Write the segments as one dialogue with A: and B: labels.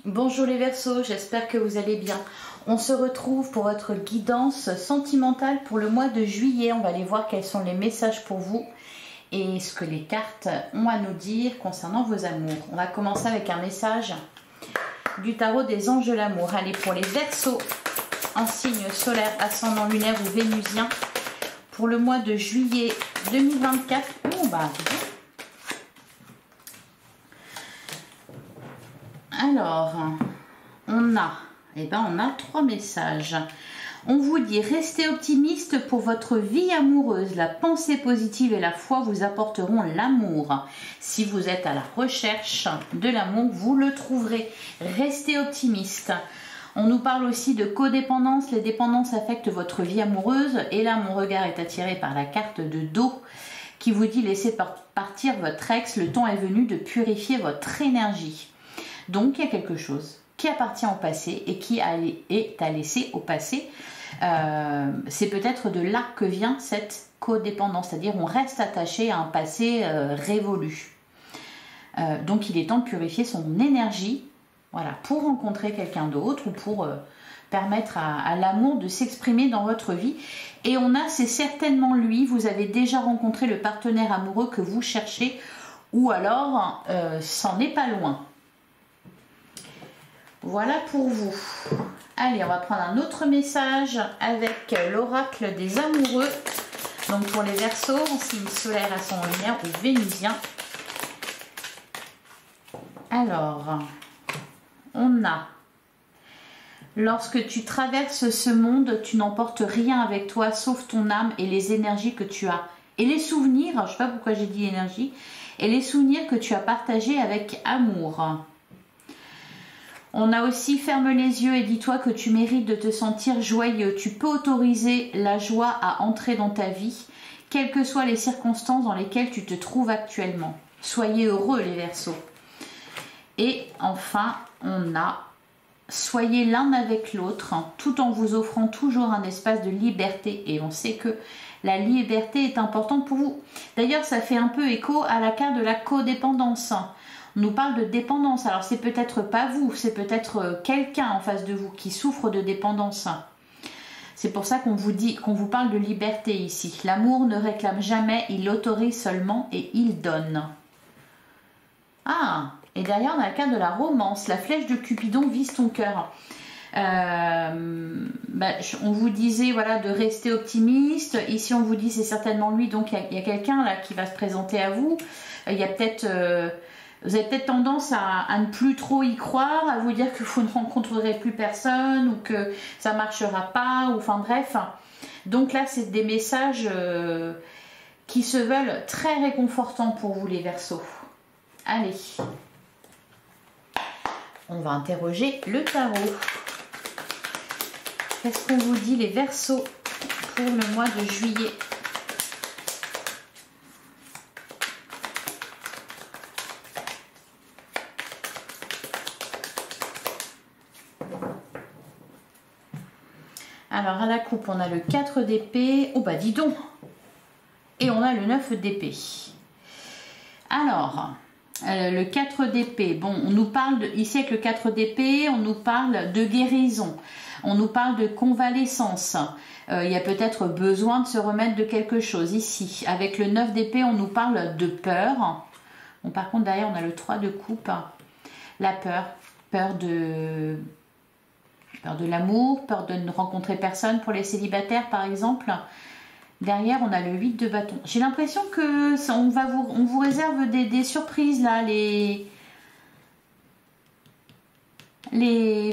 A: Bonjour les Verseaux, j'espère que vous allez bien. On se retrouve pour votre guidance sentimentale pour le mois de juillet. On va aller voir quels sont les messages pour vous et ce que les cartes ont à nous dire concernant vos amours. On va commencer avec un message du tarot des anges de l'amour. Allez, pour les Verseaux en signe solaire, ascendant lunaire ou vénusien pour le mois de juillet 2024. Alors, on a 3 messages. On vous dit, restez optimiste pour votre vie amoureuse. La pensée positive et la foi vous apporteront l'amour. Si vous êtes à la recherche de l'amour, vous le trouverez. Restez optimiste. On nous parle aussi de codépendance. Les dépendances affectent votre vie amoureuse. Et là, mon regard est attiré par la carte de dos qui vous dit, laissez partir votre ex. Le temps est venu de purifier votre énergie. Donc, il y a quelque chose qui appartient au passé et qui est à laisser au passé. C'est peut-être de là que vient cette codépendance, c'est-à-dire on reste attaché à un passé révolu. Donc, il est temps de purifier son énergie, voilà, pour rencontrer quelqu'un d'autre ou pour permettre à l'amour de s'exprimer dans votre vie. Et c'est certainement lui, vous avez déjà rencontré le partenaire amoureux que vous cherchez ou alors c'en est pas loin. Voilà pour vous. Allez, on va prendre un autre message avec l'oracle des amoureux. Donc pour les Verseaux, en signe solaire, ascendant lunaire ou vénusien. Alors, on a: lorsque tu traverses ce monde, tu n'emportes rien avec toi sauf ton âme et les énergies que tu as. Et les souvenirs, je ne sais pas pourquoi j'ai dit énergie, et les souvenirs que tu as partagés avec amour. On a aussi, ferme les yeux et dis-toi que tu mérites de te sentir joyeux. Tu peux autoriser la joie à entrer dans ta vie, quelles que soient les circonstances dans lesquelles tu te trouves actuellement. Soyez heureux les Verseaux. Et enfin, on a: soyez l'un avec l'autre, tout en vous offrant toujours un espace de liberté. Et on sait que la liberté est importante pour vous. D'ailleurs, ça fait un peu écho à la carte de la codépendance. On nous parle de dépendance. Alors, c'est peut-être pas vous, c'est peut-être quelqu'un en face de vous qui souffre de dépendance. C'est pour ça qu'on vous parle de liberté ici. L'amour ne réclame jamais, il autorise seulement et il donne. Ah, et derrière, on a la carte de la romance. La flèche de Cupidon vise ton cœur. On vous disait, voilà, de rester optimiste. Ici, on vous dit, c'est certainement lui. Donc, il y a quelqu'un là qui va se présenter à vous. Il y a peut-être... vous avez peut-être tendance à ne plus trop y croire, à vous dire que vous ne rencontrerez plus personne ou que ça ne marchera pas, ou enfin bref. Donc là, c'est des messages qui se veulent très réconfortants pour vous les Verseaux. Allez, on va interroger le tarot. Qu'est-ce qu'on vous dit les Verseaux pour le mois de juillet ? Alors, à la coupe, on a le 4 d'épée. Oh, bah, dis donc! Et on a le 9 d'épée. Alors, le 4 d'épée. Bon, on nous parle, ici, avec le 4 d'épée, on nous parle de guérison. On nous parle de convalescence. Il y a peut-être besoin de se remettre de quelque chose ici. Avec le 9 d'épée, on nous parle de peur. Bon, par contre, derrière, on a le 3 de coupe. La peur. Peur de l'amour, peur de ne rencontrer personne pour les célibataires par exemple. Derrière, on a le 8 de bâton. J'ai l'impression que on vous réserve des surprises là, les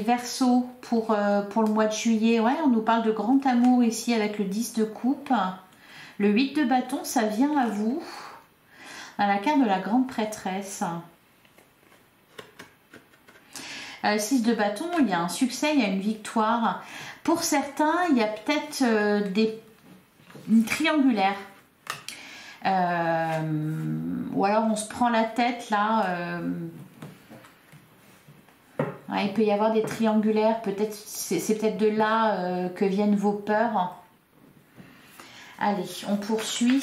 A: Verseaux pour le mois de juillet. Ouais, on nous parle de grand amour ici avec le 10 de coupe. Le 8 de bâton, ça vient à vous. À la carte de la grande prêtresse. 6 de bâton, il y a un succès, il y a une victoire. Pour certains, il y a peut-être une triangulaire. Ou alors on se prend la tête là. Ouais, il peut y avoir des triangulaires. Peut-être c'est peut-être de là que viennent vos peurs. Allez, on poursuit.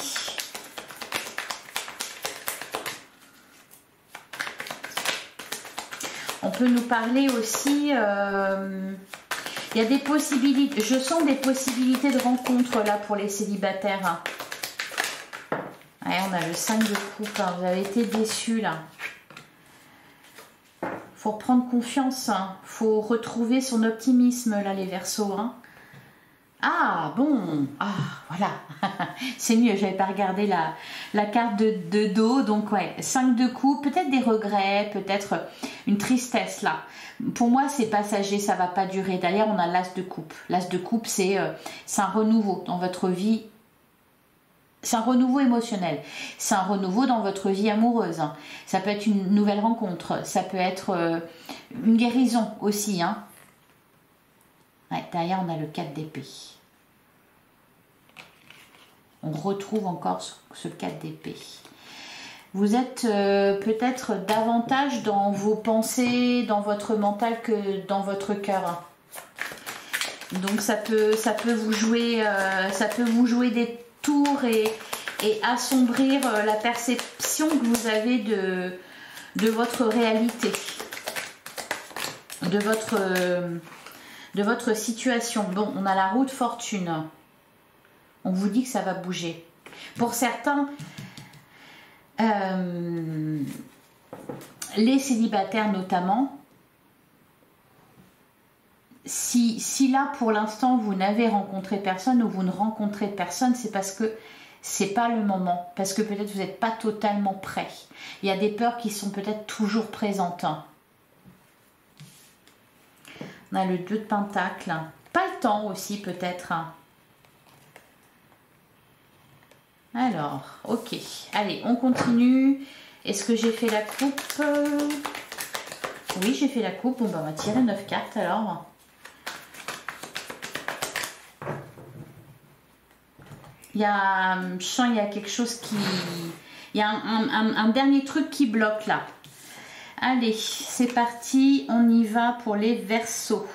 A: On peut nous parler aussi... il y a des possibilités, je sens des possibilités de rencontre là pour les célibataires. Ouais, on a le 5 de coupe, hein. Vous avez été déçus là. Faut reprendre confiance, hein. Faut retrouver son optimisme là les Verseaux. Hein. Ah bon, ah voilà, c'est mieux, j'avais pas regardé la carte de dos, donc ouais, 5 de coupe, peut-être des regrets, peut-être une tristesse là. Pour moi c'est passager, ça va pas durer. D'ailleurs on a l'as de coupe. L'as de coupe c'est un renouveau dans votre vie. C'est un renouveau émotionnel, c'est un renouveau dans votre vie amoureuse. Hein. Ça peut être une nouvelle rencontre, ça peut être une guérison aussi. Hein. Ouais, derrière, on a le 4 d'épée. On retrouve encore ce 4 d'épée. Vous êtes peut-être davantage dans vos pensées, dans votre mental que dans votre cœur. Donc ça peut vous jouer des tours et assombrir la perception que vous avez de votre réalité, de votre situation. Bon, on a la roue de fortune. On vous dit que ça va bouger. Pour certains, les célibataires notamment, si là pour l'instant vous n'avez rencontré personne ou vous ne rencontrez personne, c'est parce que c'est pas le moment, parce que peut-être vous n'êtes pas totalement prêt. Il y a des peurs qui sont peut-être toujours présentes. On a le 2 de Pentacle. Pas le temps aussi peut-être. Alors, ok. Allez, on continue. Est-ce que j'ai fait la coupe? Oui, j'ai fait la coupe. Bon, bah, on va tirer 9 cartes alors. Je sens qu'il y a quelque chose qui... Il y a un dernier truc qui bloque là. Allez, c'est parti. On y va pour les Verseaux.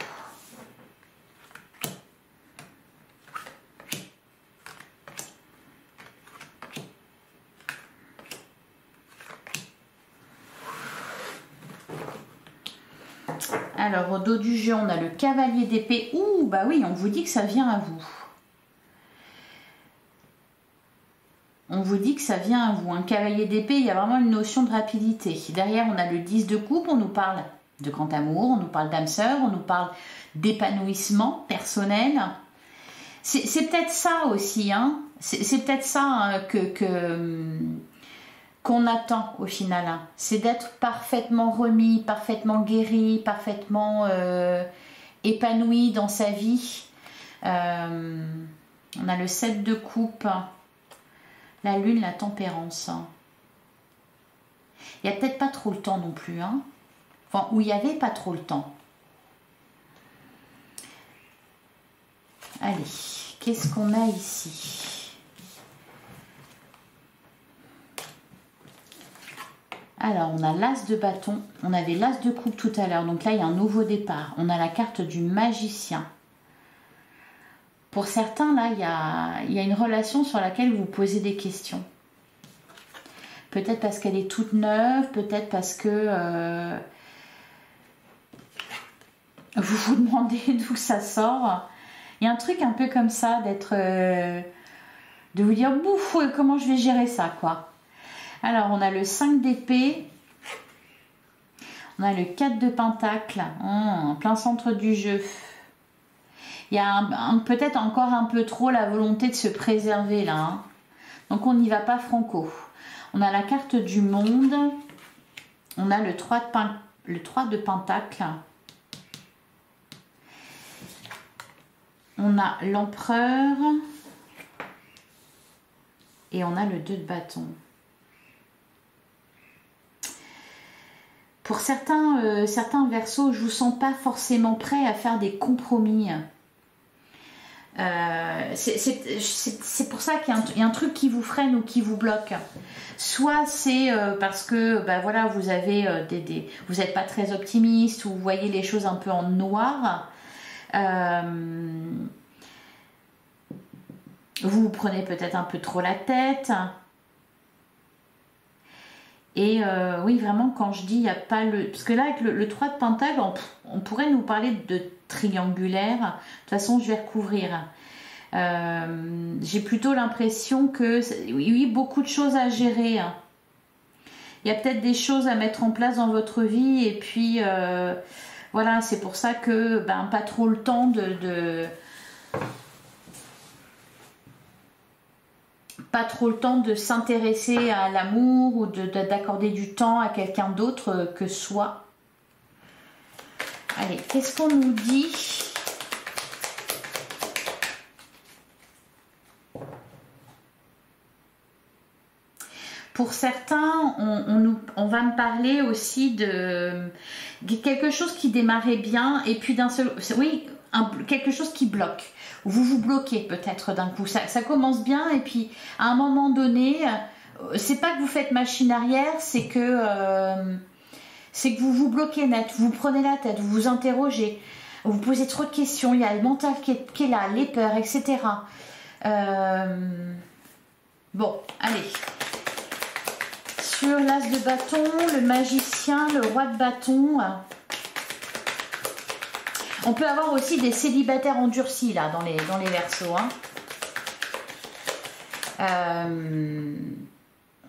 A: Alors, au dos du jeu, on a le cavalier d'épée. Ouh, bah oui, on vous dit que ça vient à vous. On vous dit que ça vient à vous. Un cavalier d'épée, il y a vraiment une notion de rapidité. Derrière, on a le 10 de coupe. On nous parle de grand amour, on nous parle d'âme sœur, on nous parle d'épanouissement personnel. C'est peut-être ça aussi. Hein. C'est peut-être ça hein, qu'on attend au final. Hein. C'est d'être parfaitement remis, parfaitement guéri, parfaitement épanoui dans sa vie. On a le 7 de coupe. La lune, la tempérance. Il n'y a peut-être pas trop le temps non plus. Hein. Enfin, où il n'y avait pas trop le temps. Allez, qu'est-ce qu'on a ici? Alors, on a l'as de bâton. On avait l'as de coupe tout à l'heure. Donc là, il y a un nouveau départ. On a la carte du magicien. Pour certains, là, il y a une relation sur laquelle vous posez des questions. Peut-être parce qu'elle est toute neuve, peut-être parce que vous vous demandez d'où ça sort. Il y a un truc un peu comme ça, de vous dire, bouf, comment je vais gérer ça, quoi. Alors, on a le 5 d'épée. On a le 4 de pentacle, en plein centre du jeu. Il y a peut-être encore un peu trop la volonté de se préserver là. Hein. Donc on n'y va pas franco. On a la carte du monde. On a le 3 de pentacle. On a l'empereur. Et on a le 2 de bâton. Pour certains Verseaux, je ne vous sens pas forcément prêt à faire des compromis. C'est pour ça qu'il y a un truc qui vous freine ou qui vous bloque. Soit c'est parce que ben voilà, vous avez vous n'êtes pas très optimiste ou vous voyez les choses un peu en noir. Vous prenez peut-être un peu trop la tête. Et oui, vraiment, quand je dis il n'y a pas le... Parce que là, avec le 3 de Pentacle, on pourrait nous parler de triangulaire. De toute façon, je vais recouvrir. J'ai plutôt l'impression que... Oui, beaucoup de choses à gérer. Il y a peut-être des choses à mettre en place dans votre vie. Et puis, voilà, c'est pour ça que pas trop le temps pas trop le temps de s'intéresser à l'amour ou d'accorder du temps à quelqu'un d'autre que soi. Allez, qu'est-ce qu'on nous dit? Pour certains, on va me parler aussi de quelque chose qui démarrait bien et puis d'un seul... Oui, quelque chose qui bloque. Vous vous bloquez peut-être d'un coup. Ça commence bien et puis à un moment donné, c'est pas que vous faites machine arrière, c'est que vous vous bloquez net, vous prenez la tête, vous vous interrogez, vous vous posez trop de questions, il y a le mental qui est là, les peurs, etc. Bon, allez. Sur l'as de bâton, le magicien, le roi de bâton... On peut avoir aussi des célibataires endurcis là dans les Verseaux.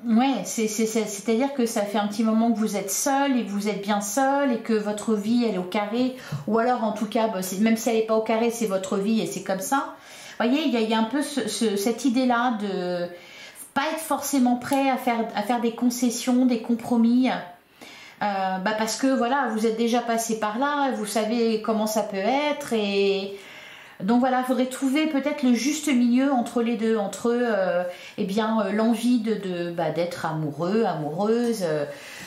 A: Ouais, c'est-à-dire que ça fait un petit moment que vous êtes seul et que vous êtes bien seul et que votre vie elle est au carré. Ou alors en tout cas, même si elle n'est pas au carré, c'est votre vie et c'est comme ça. Vous voyez, il y a un peu cette idée-là de pas être forcément prêt à faire des concessions, des compromis. Parce que voilà, vous êtes déjà passé par là, vous savez comment ça peut être et donc voilà, il faudrait trouver peut-être le juste milieu entre les deux, entre l'envie d'être amoureux, amoureuse,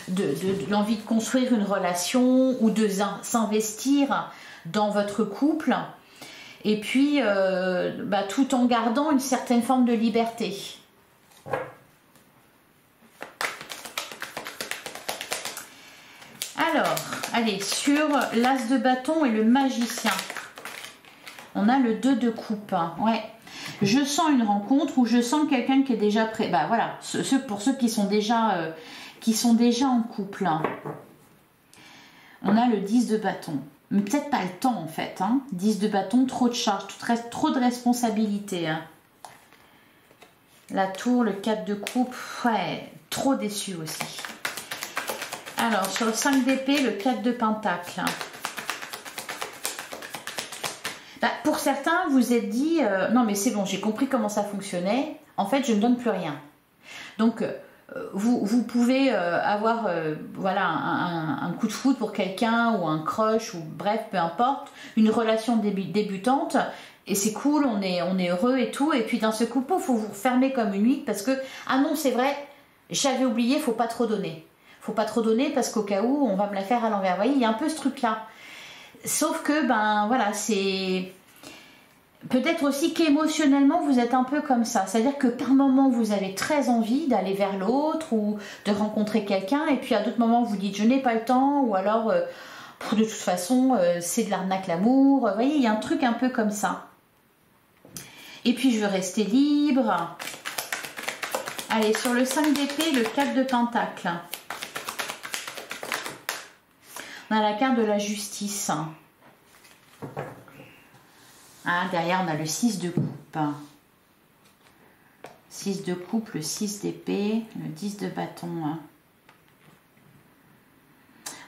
A: de l'envie de construire une relation ou de s'investir dans votre couple et puis tout en gardant une certaine forme de liberté. Alors, allez, sur l'as de bâton et le magicien, on a le 2 de coupe. Ouais, je sens une rencontre ou je sens quelqu'un qui est déjà prêt. Voilà, pour ceux qui sont déjà en couple. On a le 10 de bâton. Mais peut-être pas le temps en fait. 10 de bâton, trop de charge, trop de responsabilité. La tour, le 4 de coupe, ouais, trop déçu aussi. Alors, sur le 5 d'épée, le 4 de pentacle. Pour certains, vous êtes dit, non mais c'est bon, j'ai compris comment ça fonctionnait. En fait, je ne donne plus rien. Donc, vous pouvez avoir un coup de foudre pour quelqu'un ou un crush ou bref, peu importe, une relation débutante. Et c'est cool, on est heureux et tout. Et puis d'un seul coup, il faut vous refermer comme une huître parce que, ah non, c'est vrai, j'avais oublié, il ne faut pas trop donner. Faut pas trop donner parce qu'au cas où on va me la faire à l'envers. Vous voyez, il y a un peu ce truc là. Sauf que voilà, c'est peut-être aussi qu'émotionnellement vous êtes un peu comme ça. C'est-à-dire que par moment vous avez très envie d'aller vers l'autre ou de rencontrer quelqu'un et puis à d'autres moments vous dites je n'ai pas le temps ou alors de toute façon c'est de l'arnaque l'amour. Vous voyez, il y a un truc un peu comme ça. Et puis je veux rester libre. Allez, sur le 5 d'épée, le 4 de pentacle. On a la carte de la justice. Derrière, on a le 6 de coupe. 6 de coupe, le 6 d'épée, le 10 de bâton. On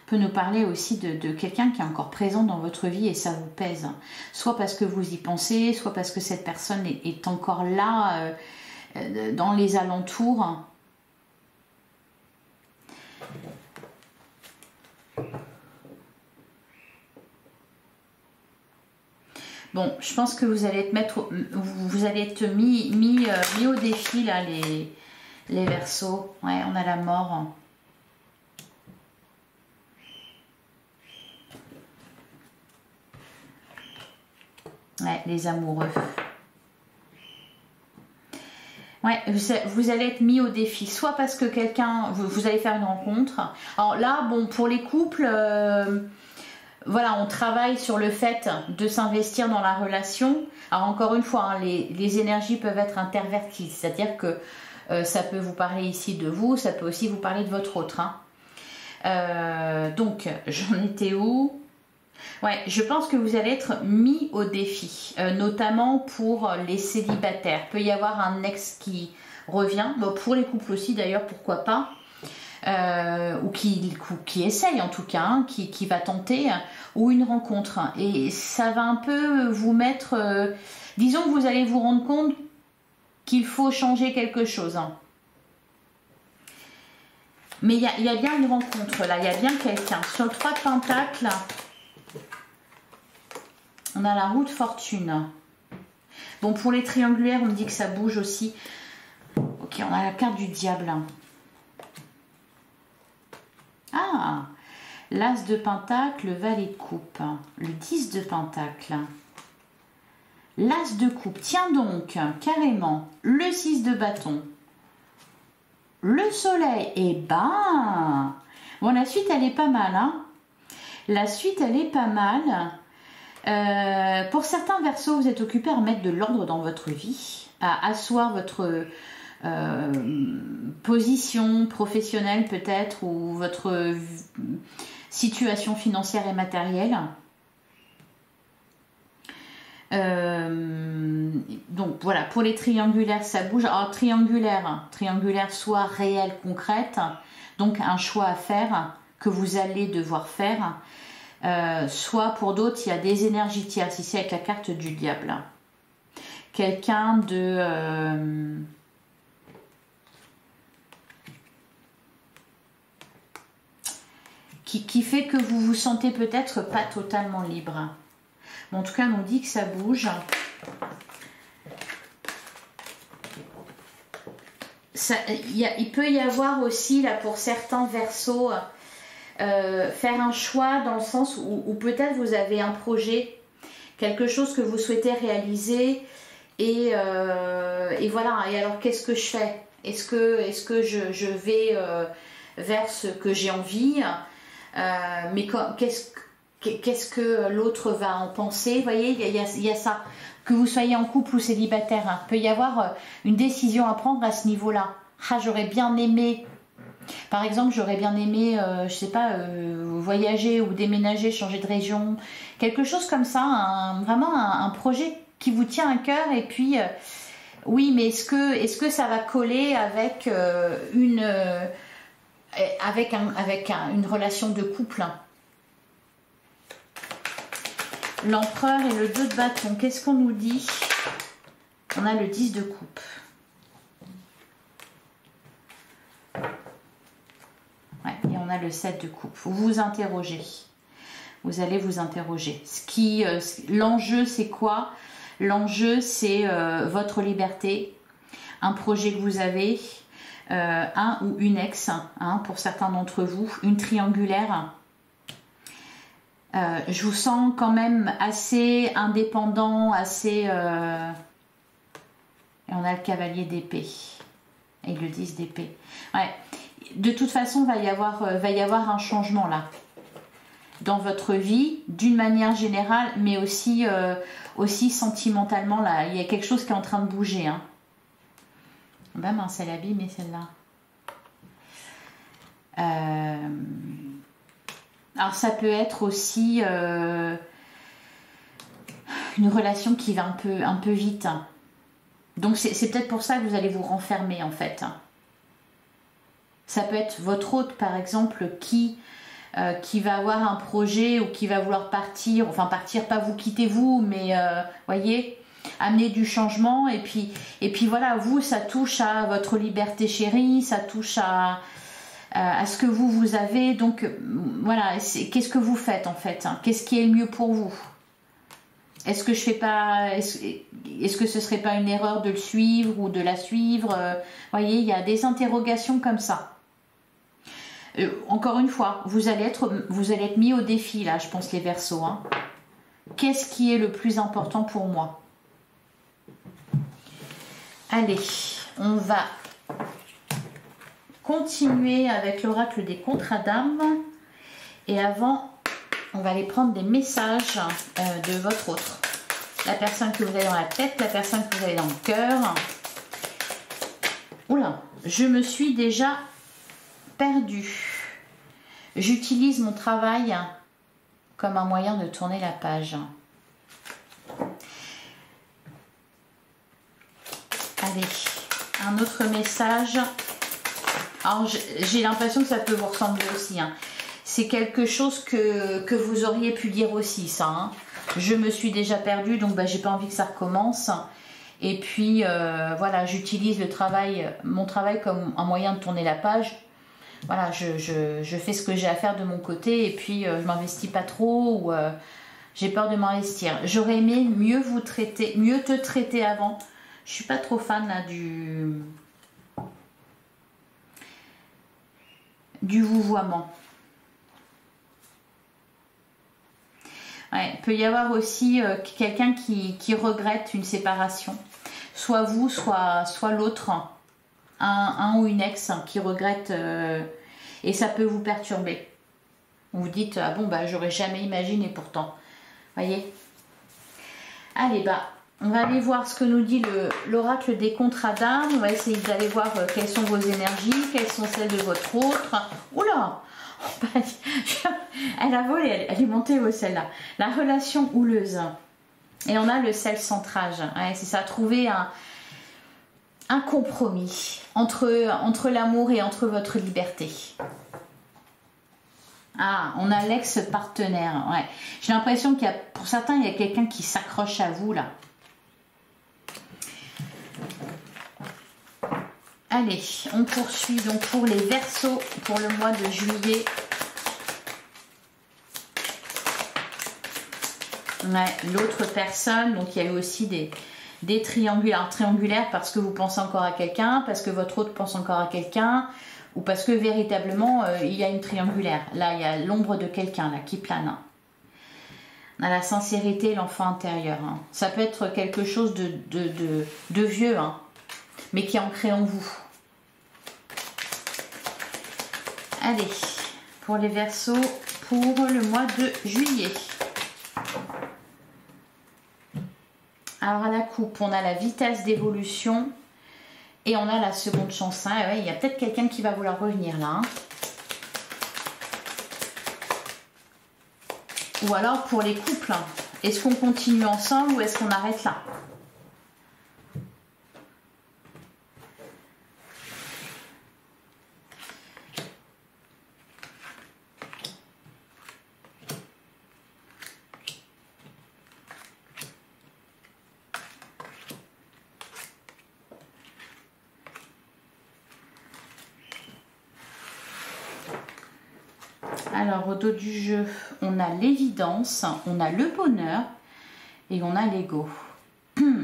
A: peut nous parler aussi de quelqu'un qui est encore présent dans votre vie et ça vous pèse. Soit parce que vous y pensez, soit parce que cette personne est encore là dans les alentours. Bon, je pense que vous allez être mis au défi là, les Verseaux. Ouais, on a la mort. Ouais, les amoureux. Ouais, vous allez être mis au défi, soit parce que vous allez faire une rencontre. Alors là, bon, pour les couples, voilà, on travaille sur le fait de s'investir dans la relation. Alors encore une fois, les énergies peuvent être interverties, c'est-à-dire que Ça peut vous parler ici de vous, ça peut aussi vous parler de votre autre. Hein. Donc, j'en étais où? Ouais, je pense que vous allez être mis au défi, notamment pour les célibataires. Il peut y avoir un ex qui revient, bon, pour les couples aussi d'ailleurs, pourquoi pas, ou qui essaye en tout cas, hein, qui va tenter, ou une rencontre. Et ça va un peu vous mettre, disons que vous allez vous rendre compte qu'il faut changer quelque chose. Hein. Mais il y a bien une rencontre là, il y a bien quelqu'un. Sur le 3 de Pentacle, on a la roue de fortune. Bon, pour les triangulaires, on me dit que ça bouge aussi. Ok, on a la carte du diable. Ah, l'as de pentacle, le valet de coupe, le 10 de pentacle, l'as de coupe. Tiens donc, carrément, le 6 de bâton, le soleil. Et ben, bon, la suite, elle est pas mal. Hein. La suite, elle est pas mal. Pour certains Verseaux, vous êtes occupés à remettre de l'ordre dans votre vie, à asseoir votre position professionnelle peut-être, ou votre situation financière et matérielle. Donc voilà, pour les triangulaires, ça bouge. Alors triangulaire soit réelle, concrète, donc un choix à faire que vous allez devoir faire. Soit pour d'autres, il y a des énergies tierces, ici avec la carte du diable. Quelqu'un de... qui fait que vous vous sentez peut-être pas totalement libre. Bon, en tout cas, on nous dit que ça bouge. Il peut y avoir aussi, là, pour certains Verseaux... faire un choix dans le sens où peut-être vous avez un projet, quelque chose que vous souhaitez réaliser et voilà. Et alors qu'est-ce que je fais? Est-ce que je vais vers ce que j'ai envie, mais qu'est-ce que l'autre va en penser? Vous voyez, il y a ça. Que vous soyez en couple ou célibataire, hein, peut y avoir une décision à prendre à ce niveau-là. Ah, j'aurais bien aimé... Par exemple, j'aurais bien aimé, je sais pas, voyager ou déménager, changer de région, quelque chose comme ça, vraiment un projet qui vous tient à cœur. Et puis, oui, mais est-ce que ça va coller avec une relation de couple? L'empereur et le 2 de bâton, qu'est-ce qu'on nous dit? On a le 10 de coupe. Ouais, et on a le 7 de coupe. Vous vous interrogez. Vous allez vous interroger. L'enjeu, c'est quoi? L'enjeu, c'est votre liberté, un projet que vous avez, un ou une ex, hein, pour certains d'entre vous, une triangulaire. Je vous sens quand même assez indépendant, assez... Et on a le cavalier d'épée et le 10 d'épée. Ouais. De toute façon, va y avoir un changement là dans votre vie, d'une manière générale, mais aussi sentimentalement là. Il y a quelque chose qui est en train de bouger. Hein. Ben mince, elle abîme, mais celle-là. Alors ça peut être aussi une relation qui va un peu vite. Donc c'est peut-être pour ça que vous allez vous renfermer en fait. Ça peut être votre hôte, par exemple, qui va avoir un projet ou qui va vouloir partir. Enfin, partir, pas vous quitter vous, mais, voyez, amener du changement. Et puis voilà, vous, ça touche à votre liberté chérie, ça touche à ce que vous avez. Donc, voilà, qu'est-ce que vous faites, en fait, hein? Qu'est-ce qui est le mieux pour vous? Est-ce que je fais pas... Est-ce que ce serait pas une erreur de le suivre ou de la suivre? Voyez, il y a des interrogations comme ça. Encore une fois, vous allez être mis au défi là, je pense, les Verseaux. Hein. Qu'est-ce qui est le plus important pour moi? Allez, on va continuer avec l'oracle des contrats d'âme. Et avant, on va aller prendre des messages de votre autre. La personne que vous avez dans la tête, la personne que vous avez dans le cœur. Oula, je me suis déjà perdue. J'utilise mon travail comme un moyen de tourner la page. Allez, un autre message. Alors, j'ai l'impression que ça peut vous ressembler aussi. Hein. C'est quelque chose que vous auriez pu dire aussi, ça. Hein. Je me suis déjà perdue, donc bah, j'ai pas envie que ça recommence. Et puis, voilà, j'utilise mon travail comme un moyen de tourner la page. Voilà, je fais ce que j'ai à faire de mon côté et puis je m'investis pas trop ou j'ai peur de m'investir. J'aurais aimé mieux te traiter avant. Je suis pas trop fan là du vouvoiement. Ouais, il peut y avoir aussi quelqu'un qui regrette une séparation. Soit vous, soit l'autre. Un ou une ex qui regrette et ça peut vous perturber. Vous vous dites, ah bon, bah j'aurais jamais imaginé pourtant. Voyez. Allez, bah, on va aller voir ce que nous dit l'oracle des contrats d'âme. On va essayer d'aller voir quelles sont vos énergies, quelles sont celles de votre autre. Oula! Elle a volé, elle est montée au celle-là. La relation houleuse. Et on a le self-centrage. Ouais, c'est ça, trouver un compromis entre l'amour et entre votre liberté. Ah, on a l'ex-partenaire. Ouais. J'ai l'impression qu'il y a, pour certains, il y a quelqu'un qui s'accroche à vous là. Allez, on poursuit donc pour les Verseaux pour le mois de juillet. Ouais, l'autre personne, donc il y a eu aussi des triangulaires parce que vous pensez encore à quelqu'un, parce que votre autre pense encore à quelqu'un, ou parce que véritablement il y a une triangulaire. Là, il y a l'ombre de quelqu'un là qui plane. On a la sincérité, l'enfant intérieur. Hein. Ça peut être quelque chose de vieux, hein, mais qui est ancré en vous. Allez, pour les Verseaux, pour le mois de juillet. Alors à la coupe, on a la vitesse d'évolution et on a la seconde chance. Hein. Ouais, il y a peut-être quelqu'un qui va vouloir revenir là. Hein. Ou alors pour les couples, hein. Est-ce qu'on continue ensemble ou est-ce qu'on arrête là? Alors, au dos du jeu, on a l'évidence, on a le bonheur et on a l'ego.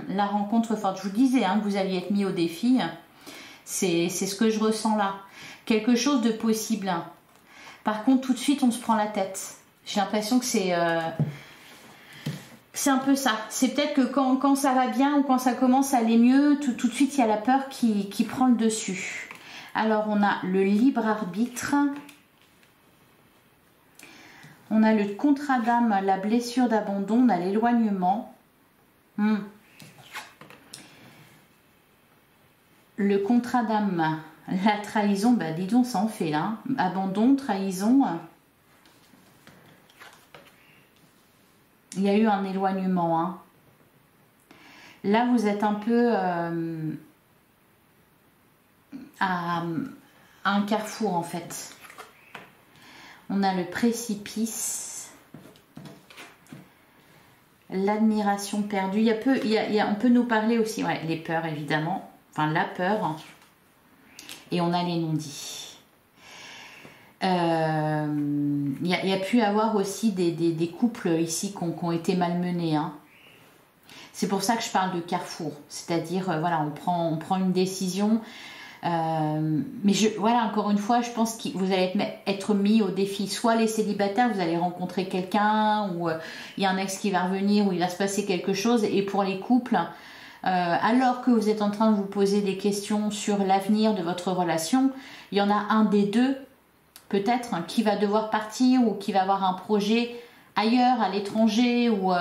A: La rencontre forte, je vous disais hein, que vous alliez être mis au défi. C'est ce que je ressens là. Quelque chose de possible. Par contre, tout de suite, on se prend la tête. J'ai l'impression que c'est un peu ça. C'est peut-être que quand ça va bien ou quand ça commence à aller mieux, tout de suite, il y a la peur qui prend le dessus. Alors, on a le libre arbitre. On a le contrat d'âme, la blessure d'abandon, on a l'éloignement. Le contrat d'âme, la trahison, bah dis donc, ça en fait là. Hein. Abandon, trahison. Il y a eu un éloignement. Hein. Là, vous êtes un peu à un carrefour en fait. On a le précipice, l'admiration perdue. On peut nous parler aussi, ouais, les peurs évidemment, enfin la peur. Et on a les non-dits. Il y a pu avoir aussi des couples ici qui ont été malmenés. Hein. C'est pour ça que je parle de carrefour. C'est-à-dire, voilà, on prend une décision. Mais voilà, encore une fois, je pense que vous allez être mis au défi. Soit les célibataires, vous allez rencontrer quelqu'un, ou il y a un ex qui va revenir, ou il va se passer quelque chose. Et pour les couples, alors que vous êtes en train de vous poser des questions sur l'avenir de votre relation, il y en a un des deux, peut-être, hein, qui va devoir partir ou qui va avoir un projet ailleurs, à l'étranger, ou...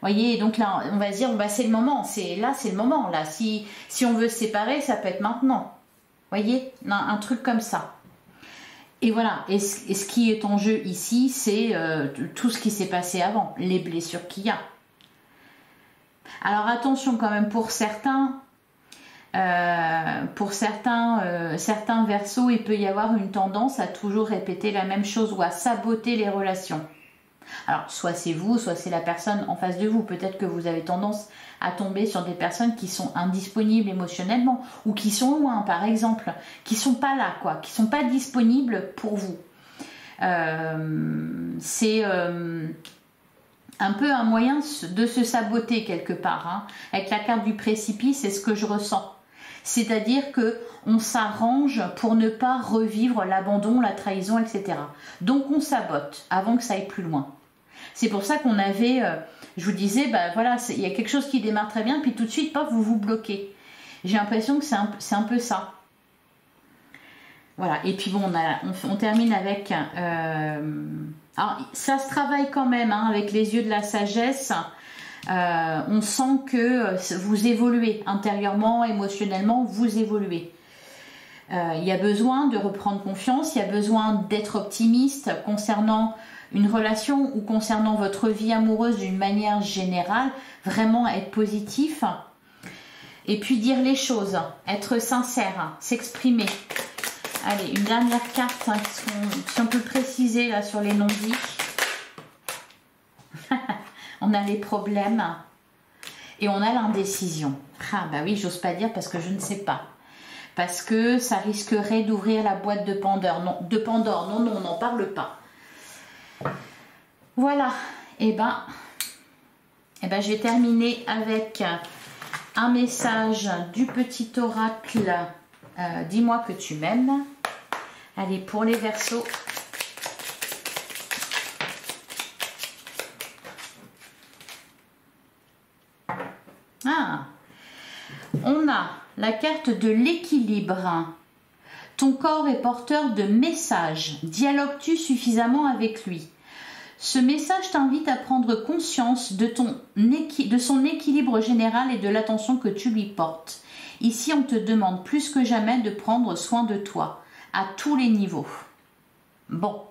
A: voyez, donc là, on va se dire, bah, c'est le moment. Là, c'est le moment. Là, si on veut se séparer, ça peut être maintenant. Voyez, un truc comme ça. Et voilà, et ce qui est en jeu ici, c'est tout ce qui s'est passé avant, les blessures qu'il y a. Alors attention quand même, pour certains Verseaux, il peut y avoir une tendance à toujours répéter la même chose ou à saboter les relations. Alors, soit c'est vous, soit c'est la personne en face de vous. Peut-être que vous avez tendance à tomber sur des personnes qui sont indisponibles émotionnellement ou qui sont loin, par exemple, qui sont pas là, quoi, qui sont pas disponibles pour vous. C'est un peu un moyen de se saboter quelque part. Hein. Avec la carte du précipice, c'est ce que je ressens. C'est-à-dire que on s'arrange pour ne pas revivre l'abandon, la trahison, etc. Donc on sabote avant que ça aille plus loin. C'est pour ça qu'on avait, je vous disais, bah voilà, il y a quelque chose qui démarre très bien, puis tout de suite, paf, vous vous bloquez. J'ai l'impression que c'est un peu ça. Voilà, et puis bon, on termine avec... alors, ça se travaille quand même, hein, avec les yeux de la sagesse. On sent que vous évoluez intérieurement, émotionnellement, vous évoluez. Il y a besoin de reprendre confiance, il y a besoin d'être optimiste concernant une relation ou concernant votre vie amoureuse d'une manière générale, vraiment être positif et puis dire les choses, être sincère, s'exprimer. Allez, une dernière carte, hein, si on peut préciser là sur les non-dits. On a les problèmes et on a l'indécision. Ah bah oui, j'ose pas dire parce que je ne sais pas. Parce que ça risquerait d'ouvrir la boîte de Pandore. Non, non, on n'en parle pas. Voilà, et ben je vais terminer avec un message du petit oracle. Dis-moi que tu m'aimes. Allez, pour les Verseaux. Ah, on a la carte de l'équilibre. Ton corps est porteur de messages. Dialogues-tu suffisamment avec lui? Ce message t'invite à prendre conscience de son équilibre général et de l'attention que tu lui portes. Ici, on te demande plus que jamais de prendre soin de toi, à tous les niveaux. Bon.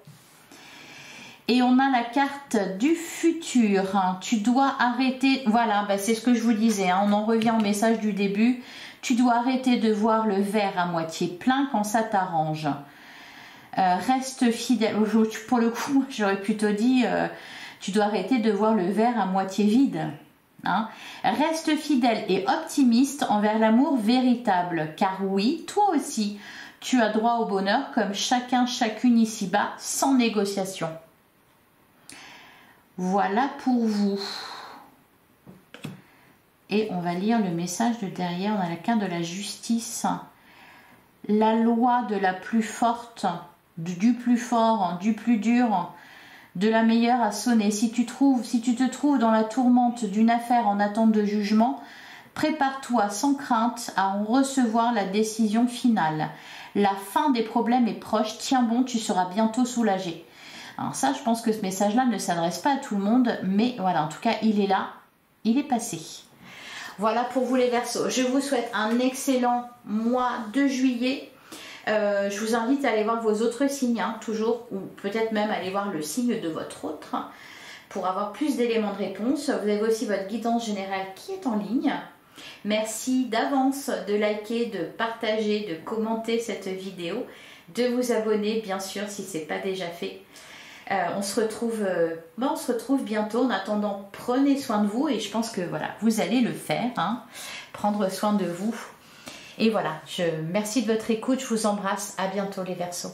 A: Et on a la carte du futur. Tu dois arrêter... Voilà, bah c'est ce que je vous disais. Hein, on en revient au message du début. Tu dois arrêter de voir le verre à moitié plein quand ça t'arrange. Reste fidèle. Pour le coup, j'aurais plutôt dit tu dois arrêter de voir le verre à moitié vide. Hein. Reste fidèle et optimiste envers l'amour véritable. Car oui, toi aussi, tu as droit au bonheur comme chacune ici-bas, sans négociation. Voilà pour vous. Et on va lire le message de derrière. On a la carte de la justice. La loi de la plus forte, du plus fort, du plus dur, de la meilleure a sonné. Si tu te trouves dans la tourmente d'une affaire en attente de jugement, prépare-toi sans crainte à en recevoir la décision finale. La fin des problèmes est proche. Tiens bon, tu seras bientôt soulagé. Alors ça, je pense que ce message-là ne s'adresse pas à tout le monde, mais voilà, en tout cas, il est là, il est passé. Voilà pour vous les Verseaux. Je vous souhaite un excellent mois de juillet. Je vous invite à aller voir vos autres signes, hein, toujours, ou peut-être même aller voir le signe de votre autre pour avoir plus d'éléments de réponse. Vous avez aussi votre guidance générale qui est en ligne. Merci d'avance de liker, de partager, de commenter cette vidéo, de vous abonner bien sûr si ce n'est pas déjà fait. On se retrouve bientôt. En attendant, prenez soin de vous et je pense que voilà, vous allez le faire, hein, prendre soin de vous. Et voilà, merci de votre écoute, je vous embrasse, à bientôt les Verseaux.